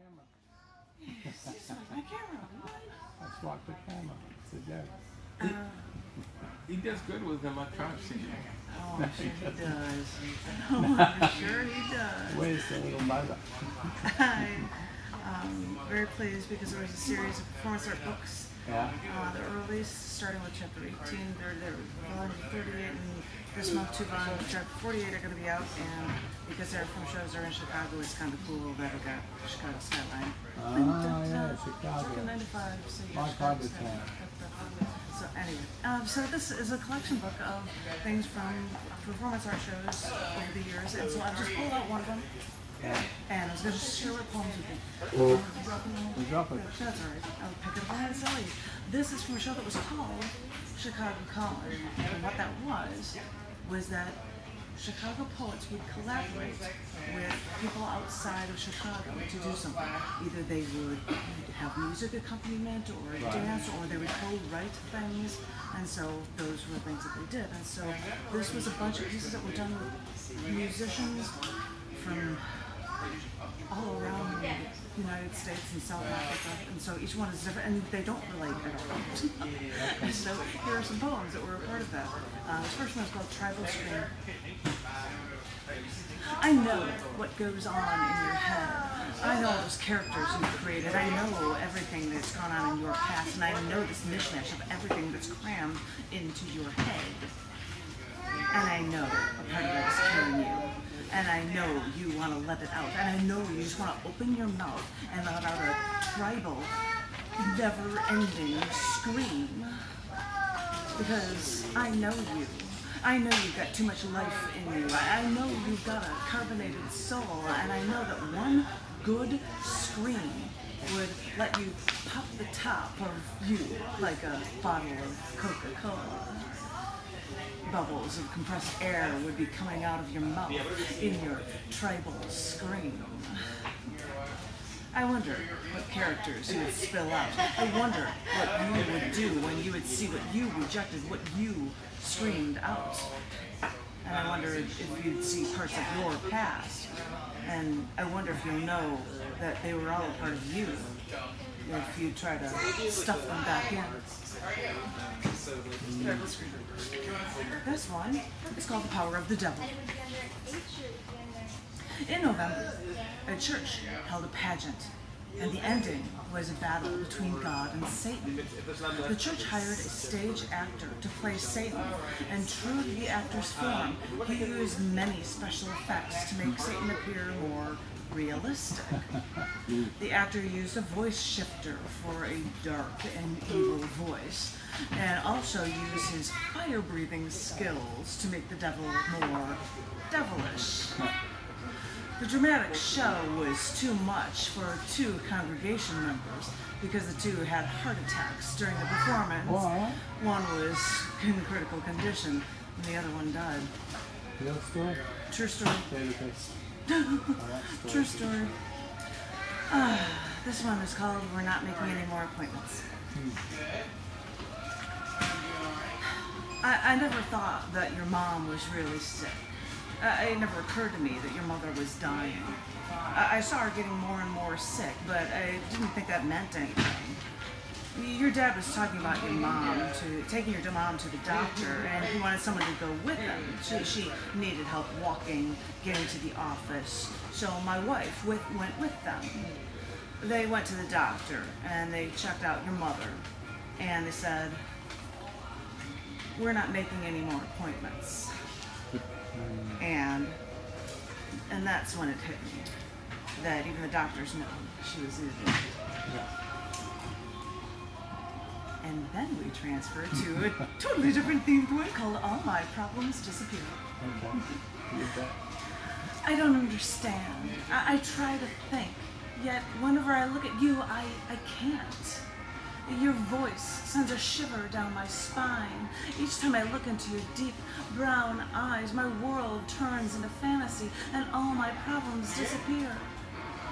camera. Yes, this was my camera. What? I swapped the camera. It's a joke. He does good with electronics. Oh, I'm sure he does. Oh, I'm sure he does. Where's the little motor? I'm very pleased because there was a series of performance art books. Yeah. The earlies, starting with chapter 18, they're volume 38, and this month 2 volumes of chapter 48 are going to be out, and because they're from shows that are in Chicago, it's kind of cool that it got Chicago skyline. Oh, yeah, Chicago. Circa 95, so My father's town. So anyway, so this is a collection book of things from performance art shows over the years, and so I've just pulled out one of them. Yeah. And I was going to share what poems with you. We drop it. That's all right. I'll pick it up and sell you. This is from a show that was called Chicago Calling. And what that was that Chicago poets would collaborate with people outside of Chicago to do something. Either they would have music accompaniment or dance, or they would co-write things. And so those were things that they did. And so this was a bunch of pieces that were done with musicians from all around the United States and South Africa, and so each one is different, and they don't relate at all. And so here are some poems that were a part of that. The first one is called Tribal Scream. I know what goes on in your head. I know those characters you've created. I know everything that's gone on in your past, and I know this mishmash of everything that's crammed into your head. And I know a part of it is killing you. And I know you want to let it out. And I know you just want to open your mouth and let out a tribal, never-ending scream. Because I know you. I know you've got too much life in you. I know you've got a carbonated soul. And I know that one good scream would let you pop the top of you like a bottle of Coca-Cola. Bubbles of compressed air would be coming out of your mouth in your tribal scream. I wonder what characters you would spill out. I wonder what you would do when you would see what you rejected, what you screamed out. And I wonder if you'd see parts of your past. And I wonder if you'll know that they were all a part of you, if you try to stuff them back in. This one is called The Power of the Devil. In November, a church held a pageant, and the ending was a battle between God and Satan. The church hired a stage actor to play Satan, and true to the actor's form, he used many special effects to make Satan appear more realistic. The actor used a voice shifter for a dark and evil voice, and also used his fire-breathing skills to make the devil more devilish. The dramatic show was too much for 2 congregation members because the 2 had heart attacks during the performance. What? One was in critical condition, and the other one died. Real story? True story. True story. This one is called We're Not Making Any More Appointments. I never thought that your mom was really sick. It never occurred to me that your mother was dying. I saw her getting more and more sick, but I didn't think that meant anything. Your dad was talking about your mom, taking your mom to the doctor, and he wanted someone to go with them. She needed help walking, getting to the office, so my wife went with them. They went to the doctor, and they checked out your mother, and they said, we're not making any more appointments. And that's when it hit me, that even the doctors know she was ill. And then we transferred to a totally different themed one called All My Problems Disappear. I don't understand. I try to think, yet whenever I look at you, I can't. Your voice sends a shiver down my spine. Each time I look into your deep brown eyes, my world turns into fantasy and all my problems disappear.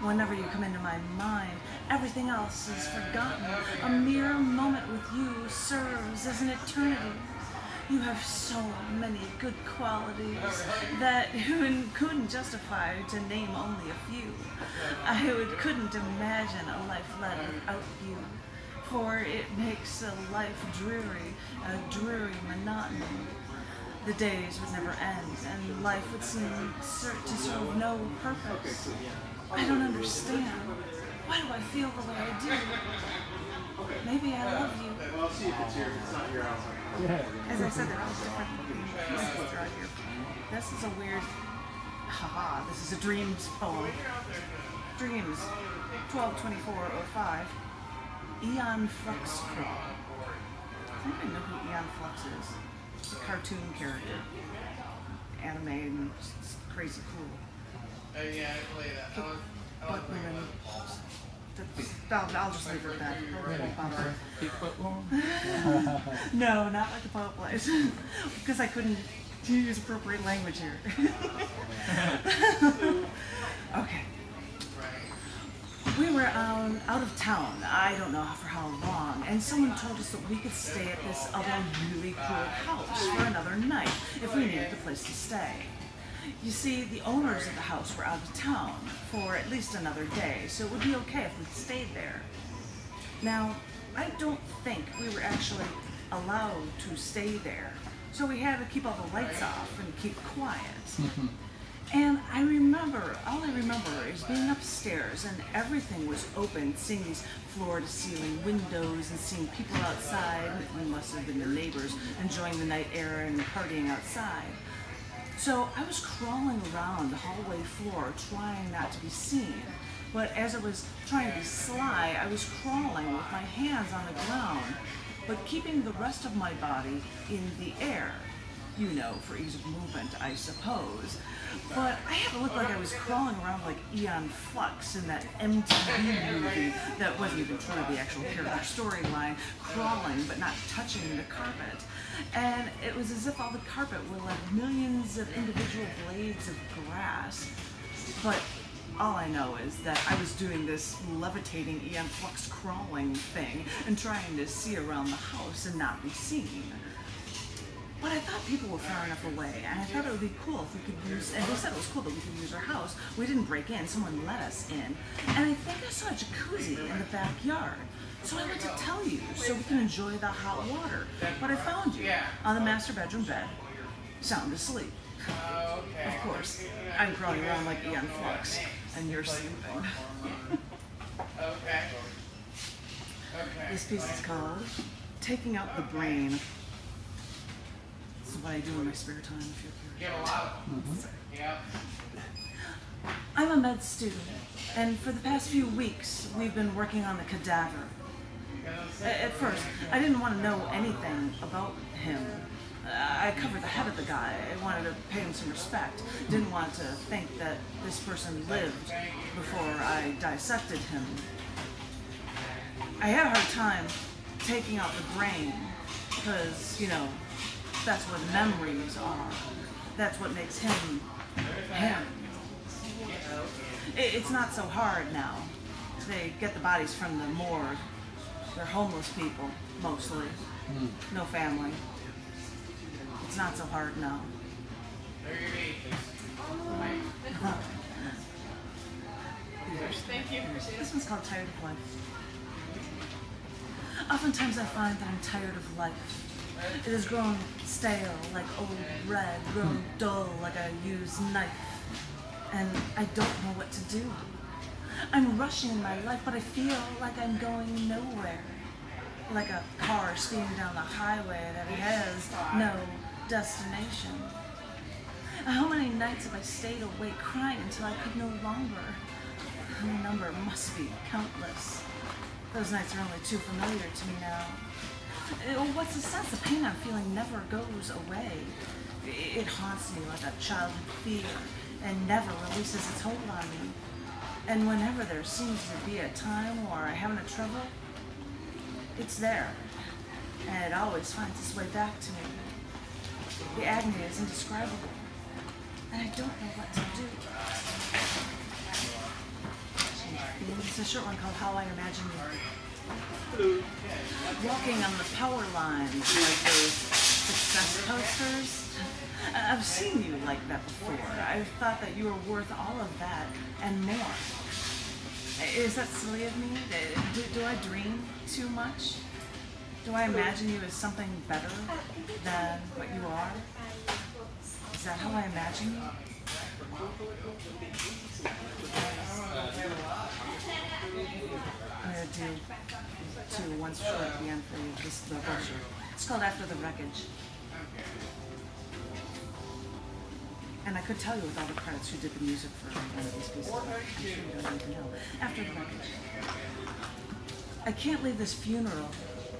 Whenever you come into my mind, everything else is forgotten. A mere moment with you serves as an eternity. You have so many good qualities that couldn't justify to name only a few. Couldn't imagine a life led without you, for it makes a life dreary, a dreary monotony. The days would never end, and life would seem to serve no purpose. I don't understand. Why do I feel the way I do? Maybe I love you. Well, see if it's here. If it's not here, I'll As I said, there are different pieces throughout here. This is a weird, this is a dreams poem. Dreams, 12/24/05. Aeon Flux Crawl. I don't even know who Aeon Flux is. It's a cartoon character. Anime and it's crazy cool. yeah, I play that. But women, I'll just leave it at that. I won't bother. No, not like the poet plays. Because I couldn't use appropriate language here. Okay. We were out of town, I don't know for how long, and someone told us that we could stay at this other really cool house for another night if we needed a place to stay. You see, the owners of the house were out of town for at least another day, so it would be okay if we stayed there. Now, I don't think we were actually allowed to stay there, so we had to keep all the lights off and keep quiet. And all I remember is being upstairs and everything was open, seeing these floor-to-ceiling windows and seeing people outside. It must have been the neighbors enjoying the night air and partying outside. So I was crawling around the hallway floor trying not to be seen. But as I was trying to be sly, I was crawling with my hands on the ground, but keeping the rest of my body in the air. You know, for ease of movement, I suppose. But I had to look like I was crawling around like Aeon Flux in that MTV movie that wasn't even true to the actual character storyline, crawling but not touching the carpet. And it was as if all the carpet were like millions of individual blades of grass. But all I know is that I was doing this levitating Aeon Flux crawling thing and trying to see around the house and not be seen. But I thought people were far enough away, and I thought it would be cool if we could use, and they said it was cool that we could use our house. We didn't break in, someone let us in. And I think I saw a jacuzzi in the backyard. So I went to tell you, so we can enjoy the hot water. But I found you on the master bedroom bed, sound asleep. Of course, I'm crawling around like Aeon Flux, and you're sleeping. This piece is called Taking Out the Brain. This is what I do in my spare time, if you're curious. I'm a med student, and for the past few weeks, we've been working on the cadaver. At first, I didn't want to know anything about him. I covered the head of the guy. I wanted to pay him some respect. Didn't want to think that this person lived before I dissected him. I had a hard time taking out the brain, because, you know, that's where the memories are. That's what makes him, him. It's not so hard now. They get the bodies from the morgue. They're homeless people, mostly. No family. It's not so hard now. Thank you. This one's called Tired of Life. Oftentimes I find that I'm tired of life. It has grown stale like old bread, grown dull like a used knife, and I don't know what to do. I'm rushing in my life, but I feel like I'm going nowhere. Like a car speeding down the highway that has no destination. How many nights have I stayed awake crying until I could no longer? The number must be countless. Those nights are only too familiar to me now. What's the sense? The pain I'm feeling never goes away. It haunts me like a childhood fear and never releases its hold on me. And whenever there seems to be a time where I'm having trouble, it's there. And it always finds its way back to me. The agony is indescribable. And I don't know what to do. It's a short one called How I Imagine You. Walking on the power lines like those success posters. I've seen you like that before. I've thought that you were worth all of that and more. Is that silly of me? Do I dream too much? Do I imagine you as something better than what you are? Is that how I imagine you? I'm going to do one short at the end for you, this is the brochure. It's called After the Wreckage. And I could tell you with all the credits who did the music for one of these pieces. I'm sure you don't need to know. After the Wreckage. I can't leave this funeral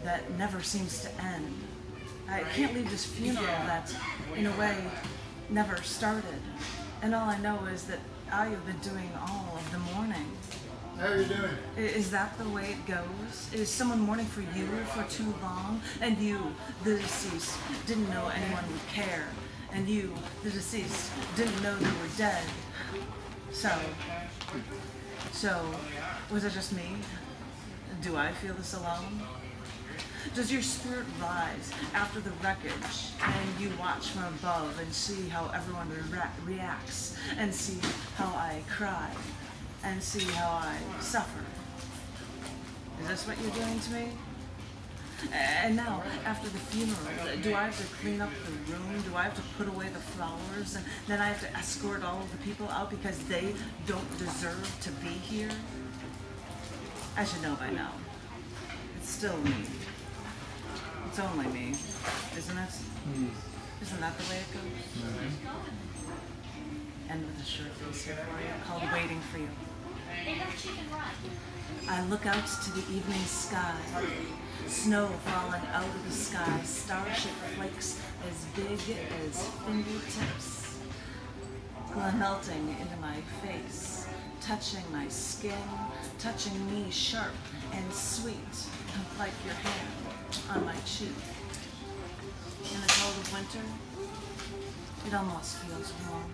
that never seems to end. I can't leave this funeral that, in a way, never started. And all I know is that I have been doing all of the mourning. How are you doing? Is that the way it goes? Is someone mourning for you for too long? And you, the deceased, didn't know anyone would care. And you, the deceased, didn't know you were dead. So, was it just me? Do I feel this alone? Does your spirit rise after the wreckage and you watch from above and see how everyone reacts and see how I cry and see how I suffer? Is this what you're doing to me? And now, after the funeral, do I have to clean up the room? Do I have to put away the flowers? And then I have to escort all of the people out because they don't deserve to be here? I should know by now. It's still me. It's only me, isn't it? Isn't that the way it goes? End with a short piece here for you called Waiting for You. I look out to the evening sky, snow falling out of the sky, starship flakes as big as fingertips, melting into my face, touching my skin, touching me sharp and sweet, like your hand on my cheek. In the cold of winter, it almost feels warm.